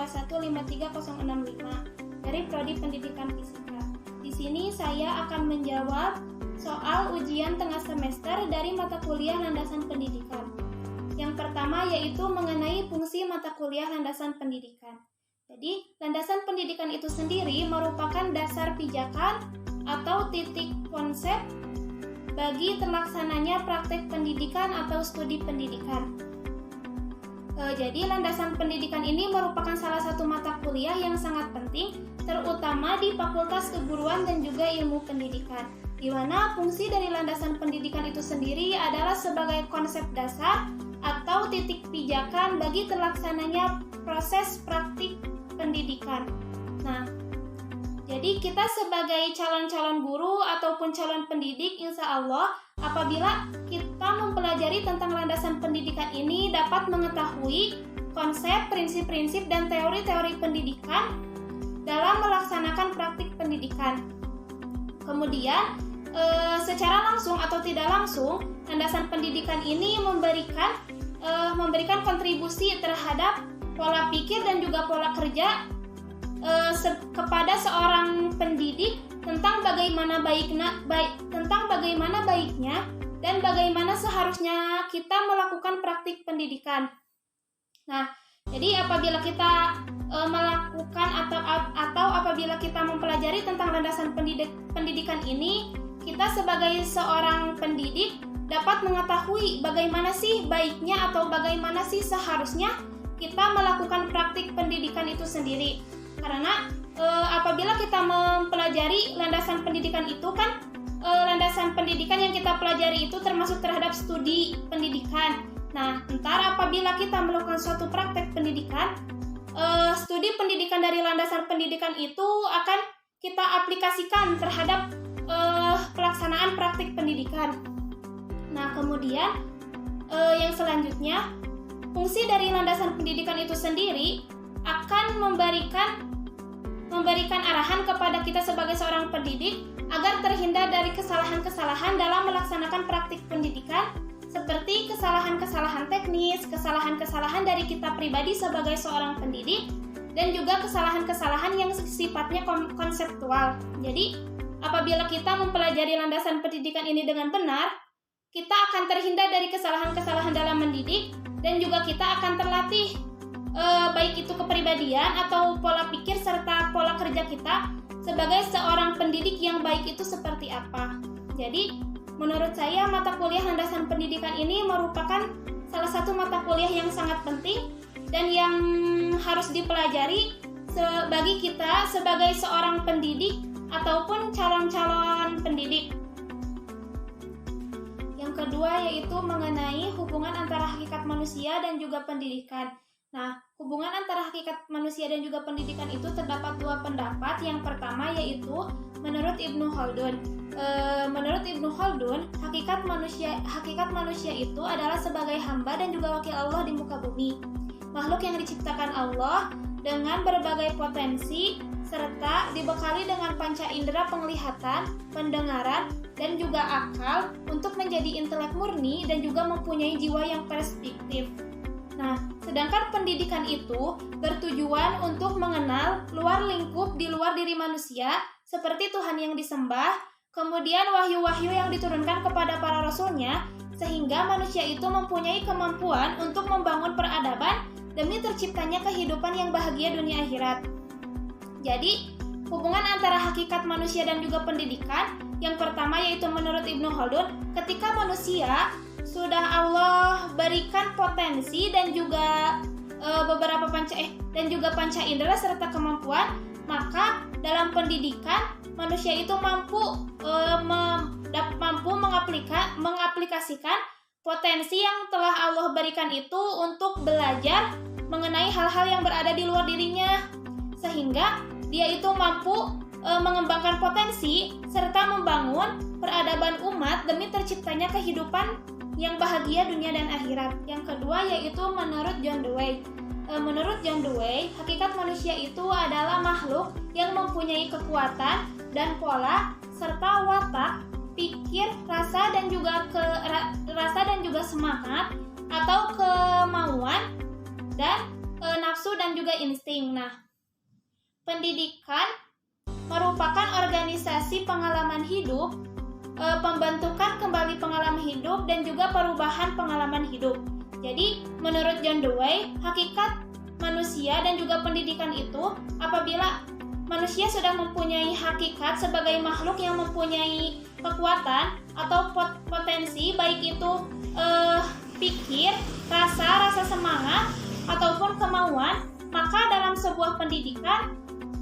2153065 dari Prodi Pendidikan Fisika. Di sini saya akan menjawab soal ujian tengah semester dari mata kuliah landasan pendidikan. Yang pertama yaitu mengenai fungsi mata kuliah landasan pendidikan. Jadi, landasan pendidikan itu sendiri merupakan dasar pijakan atau titik konsep bagi terlaksananya praktek pendidikan atau studi pendidikan. Jadi, landasan pendidikan ini merupakan salah satu mata kuliah yang sangat penting, terutama di Fakultas Keguruan dan juga Ilmu Pendidikan, di mana fungsi dari landasan pendidikan itu sendiri adalah sebagai konsep dasar atau titik pijakan bagi terlaksananya proses praktik pendidikan. Nah, jadi kita sebagai calon-calon guru ataupun calon pendidik, insya Allah apabila kita mempelajari tentang landasan pendidikan ini dapat mengetahui konsep, prinsip-prinsip, dan teori-teori pendidikan dalam melaksanakan praktik pendidikan. Kemudian, secara langsung atau tidak langsung, landasan pendidikan ini memberikan kontribusi terhadap pola pikir dan juga pola kerja kepada seorang pendidik tentang bagaimana baiknya dan bagaimana seharusnya kita melakukan praktik pendidikan. Nah, jadi apabila kita melakukan atau apabila kita mempelajari tentang landasan pendidikan ini, kita sebagai seorang pendidik dapat mengetahui bagaimana sih baiknya atau bagaimana sih seharusnya kita melakukan praktik pendidikan itu sendiri. Karena apabila kita mempelajari landasan pendidikan itu kan landasan pendidikan yang kita pelajari itu termasuk terhadap studi pendidikan. Nah, ntar apabila kita melakukan suatu praktek pendidikan, studi pendidikan dari landasan pendidikan itu akan kita aplikasikan terhadap pelaksanaan praktik pendidikan. Nah, kemudian yang selanjutnya, fungsi dari landasan pendidikan itu sendiri akan memberikan arahan kepada kita sebagai seorang pendidik agar terhindar dari kesalahan-kesalahan dalam melaksanakan praktik pendidikan, seperti kesalahan-kesalahan teknis, kesalahan-kesalahan dari kita pribadi sebagai seorang pendidik, dan juga kesalahan-kesalahan yang sifatnya konseptual. Jadi, apabila kita mempelajari landasan pendidikan ini dengan benar, kita akan terhindar dari kesalahan-kesalahan dalam mendidik, dan juga kita akan terlatih baik itu kepribadian atau pola pikir serta pola kerja kita sebagai seorang pendidik yang baik itu seperti apa. Jadi, menurut saya mata kuliah landasan pendidikan ini merupakan salah satu mata kuliah yang sangat penting dan yang harus dipelajari bagi kita sebagai seorang pendidik ataupun calon-calon pendidik. Yang kedua yaitu mengenai hubungan antara hakikat manusia dan juga pendidikan. Nah, hubungan antara hakikat manusia dan juga pendidikan itu terdapat dua pendapat. Yang pertama yaitu menurut Ibnu Khaldun. Menurut Ibnu Khaldun, hakikat manusia itu adalah sebagai hamba dan juga wakil Allah di muka bumi. Makhluk yang diciptakan Allah dengan berbagai potensi serta dibekali dengan panca indera penglihatan, pendengaran, dan juga akal untuk menjadi intelek murni dan juga mempunyai jiwa yang perspektif. Nah, sedangkan pendidikan itu bertujuan untuk mengenal luar lingkup di luar diri manusia, seperti Tuhan yang disembah, kemudian wahyu-wahyu yang diturunkan kepada para rasulnya, sehingga manusia itu mempunyai kemampuan untuk membangun peradaban demi terciptanya kehidupan yang bahagia dunia akhirat. Jadi, hubungan antara hakikat manusia dan juga pendidikan, yang pertama yaitu menurut Ibnu Khaldun, ketika manusia sudah Allah berikan potensi dan juga panca indera serta kemampuan, maka dalam pendidikan manusia itu mampu mengaplikasikan potensi yang telah Allah berikan itu untuk belajar mengenai hal-hal yang berada di luar dirinya, sehingga dia itu mampu mengembangkan potensi serta membangun peradaban umat demi terciptanya kehidupan yang bahagia dunia dan akhirat. Yang kedua yaitu menurut John Dewey. Menurut John Dewey, hakikat manusia itu adalah makhluk yang mempunyai kekuatan dan pola serta watak, pikir, rasa dan juga semangat atau kemauan dan nafsu dan juga juga insting. Nah, pendidikan merupakan organisasi pengalaman hidup, pembentukan kembali pengalaman hidup, dan juga perubahan pengalaman hidup. Jadi, menurut John Dewey, hakikat manusia dan juga pendidikan itu apabila manusia sudah mempunyai hakikat sebagai makhluk yang mempunyai kekuatan atau potensi, baik itu pikir, rasa semangat, ataupun kemauan, maka dalam sebuah pendidikan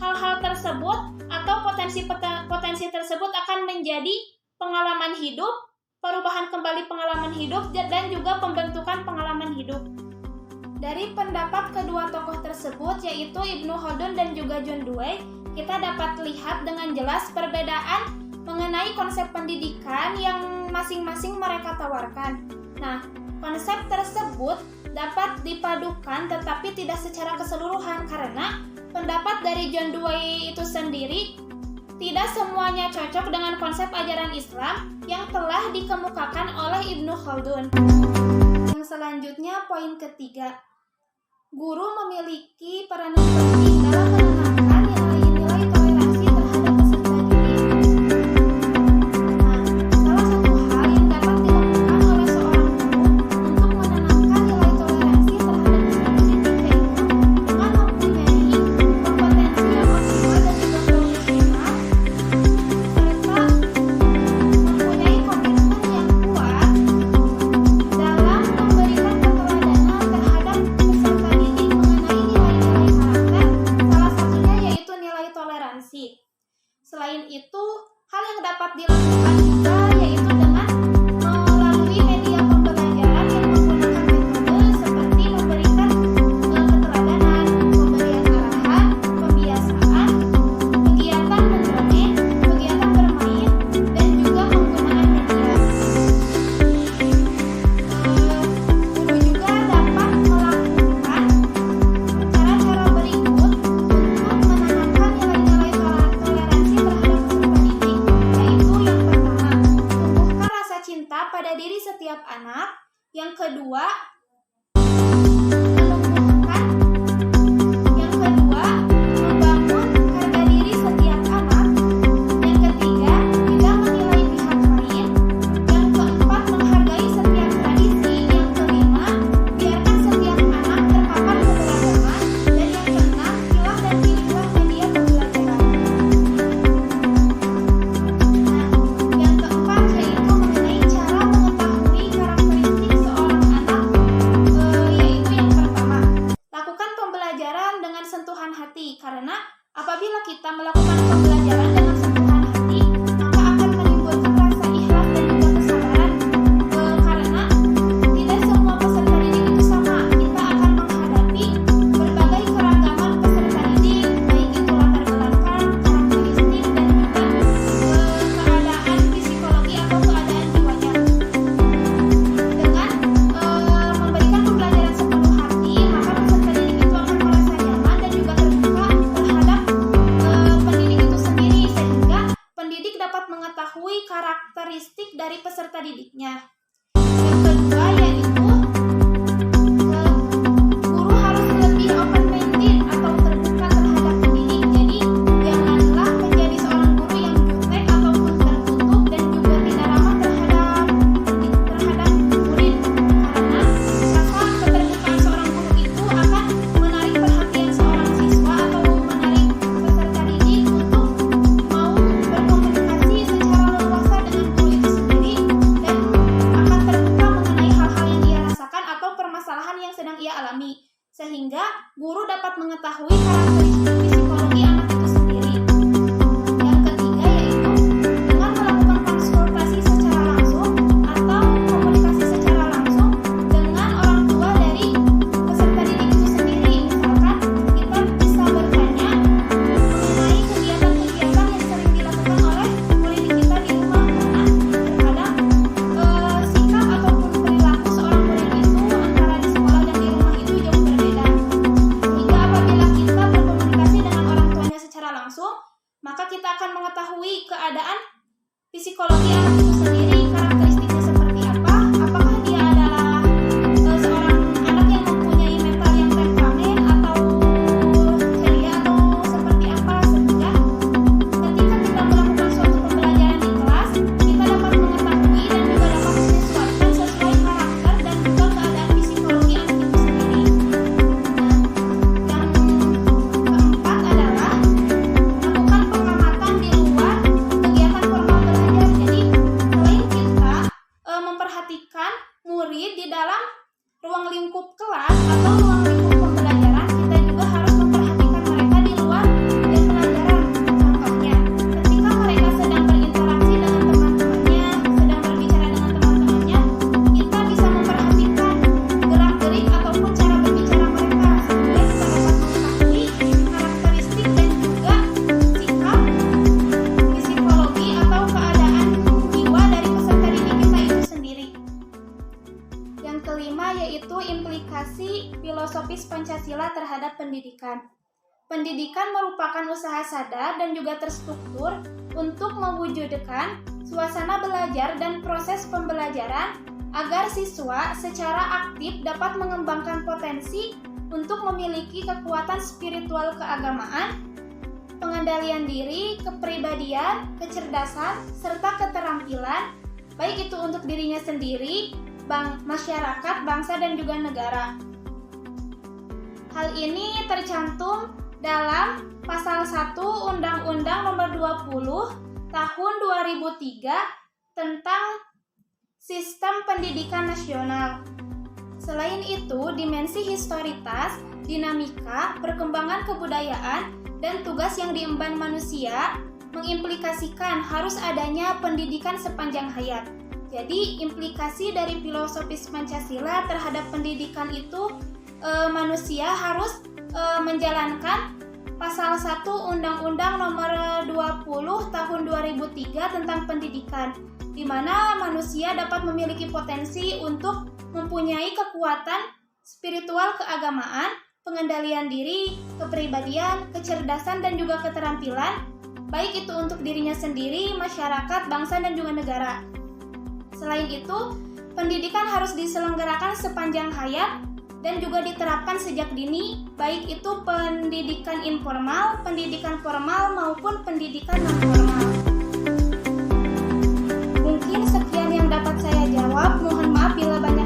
hal-hal tersebut atau potensi tersebut akan menjadi pengalaman hidup, perubahan kembali pengalaman hidup, dan juga pembentukan pengalaman hidup. Dari pendapat kedua tokoh tersebut, yaitu Ibnu Khaldun dan juga John Dewey, kita dapat lihat dengan jelas perbedaan mengenai konsep pendidikan yang masing-masing mereka tawarkan. Nah, konsep tersebut dapat dipadukan tetapi tidak secara keseluruhan karena pendapat dari John Dewey itu sendiri tidak semuanya cocok dengan konsep ajaran Islam yang telah dikemukakan oleh Ibnu Khaldun. Yang selanjutnya, poin ketiga. Guru memiliki peranan penting dalam menanamkan nilai-nilai toleransi terhadap peserta didik. Nah, salah satu hal yang dapat dilakukan oleh seorang guru untuk menanamkan nilai toleransi terhadap peserta didik yaitu dengan mempunyai kompetensi yang optimal dan juga profesional, serta mempunyai komitmen yang kuat dalam memberikan keteladanan terhadap peserta didik mengenai nilai-nilai karakter, salah satunya yaitu nilai toleransi. Selain itu, hal yang dapat dilakukan juga yaitu dengan melalui media pembelajaran yang menggunakan metode seperti memberikan keteladanan, pemberian arahan, pembiasaan, kegiatan mendongeng, kegiatan bermain, dan juga penggunaan media. Guru juga dapat melakukan cara-cara berikut untuk menanamkan nilai-nilai toleransi terhadap peserta didik, yaitu yang pertama, tumbuhkan rasa cinta pada diri setiap anak. Yang kedua, menumbuhkan. Yang kedua, membangun harga diri setiap anak. Yang ketiga, tidak menilai pihak lain. Yang keempat, menghargai setiap tradisi. Yang kelima, biarkan setiap anak terpapar keberagaman. Dan yang keenam, pilah dan pilihlah media pembelajaran. Nah, yang keempat yaitu mengenai cara mengetahui karakteristik seorang anak, yaitu yang pertama, lakukan pembelajaran dengan sentuhan hati, karena apabila kita melakukan pembelajaran dengan sentuhan hati, maka akan menimbulkan rasa ikhlas dan juga kesabaran, karena tidak semua peserta didik itu sama. Kita akan menghadapi berbagai keragaman peserta didik, baik itu latar belakang, karakteristik, dan juga keadaan psikologi atau keadaan jiwanya. Dengan memberikan pembelajaran sepenuh hati, maka peserta didik itu akan merasa nyaman dan juga terbuka terhadap pendidik itu sendiri, sehingga pendidik dapat mengetahui karakteristik dari peserta didiknya. Yang kedua yaitu guru harus lebih open-minded atau terbuka terhadap pendidik. Jadi janganlah menjadi seorang guru yang jutek ataupun tertutup dan juga tidak ramah terhadap murid, karena rasa keterbukaan seorang guru itu akan menarik perhatian seorang siswa atau menarik peserta didik untuk mau berkomunikasi secara leluasa dengan guru itu sendiri dan akan terbuka mengenai hal-hal yang ia rasakan atau permasalahan yang sedang ia alami, sehingga guru dapat mengetahui karakteristik psikologi anak itu sendiri. Yang ketiga yaitu dengan melakukan konsultasi secara langsung atau komunikasi secara langsung dengan orang tua dari peserta didik itu sendiri. Misalkan kita bisa bertanya mengenai kegiatan-kegiatan yang sering dilakukan oleh murid kita di rumah, karena terkadang sikap ataupun perilaku seorang murid itu antara di sekolah dan di rumah itu jauh berbeda. Sehingga apabila kita berkomunikasi dengan orang tuanya secara langsung, maka kita akan mengetahui keadaan psikologi anak itu sendiri, karakteristiknya seperti apa, apakah dia adalah seorang anak yang mempunyai mental yang temperamen atau lingkup kelas atau ruang lingkup pembelajaran, kita juga harus memperhatikan mereka di luar jam pelajaran. Contohnya, ketika mereka sedang berinteraksi dengan teman-temannya, sedang berbicara dengan teman-temannya, kita bisa memperhatikan gerak-gerik ataupun cara berbicara mereka, sehingga kita dapat mengetahui karakteristik dan juga sikap psikologi atau keadaan jiwa dari peserta didik kita itu sendiri. Yang kelima yaitu implikasi filosofis Pancasila terhadap pendidikan. Pendidikan merupakan usaha sadar dan juga terstruktur untuk mewujudkan suasana belajar dan proses pembelajaran agar siswa secara aktif dapat mengembangkan potensi untuk memiliki kekuatan spiritual keagamaan, pengendalian diri, kepribadian, kecerdasan, serta keterampilan, baik itu untuk dirinya sendiri, masyarakat, bangsa, dan juga negara. Hal ini tercantum dalam Pasal 1 Undang-Undang Nomor 20 Tahun 2003 tentang Sistem Pendidikan Nasional. Selain itu, dimensi historitas, dinamika, perkembangan kebudayaan, dan tugas yang diemban manusia mengimplikasikan harus adanya pendidikan sepanjang hayat. Jadi, implikasi dari filosofis Pancasila terhadap pendidikan itu manusia harus menjalankan Pasal 1 Undang-Undang Nomor 20 Tahun 2003 tentang pendidikan, di mana manusia dapat memiliki potensi untuk mempunyai kekuatan spiritual keagamaan, pengendalian diri, kepribadian, kecerdasan, dan juga keterampilan, baik itu untuk dirinya sendiri, masyarakat, bangsa, dan juga negara. Selain itu, pendidikan harus diselenggarakan sepanjang hayat dan juga diterapkan sejak dini, baik itu pendidikan informal, pendidikan formal, maupun pendidikan non-formal. Mungkin sekian yang dapat saya jawab. Mohon maaf bila banyak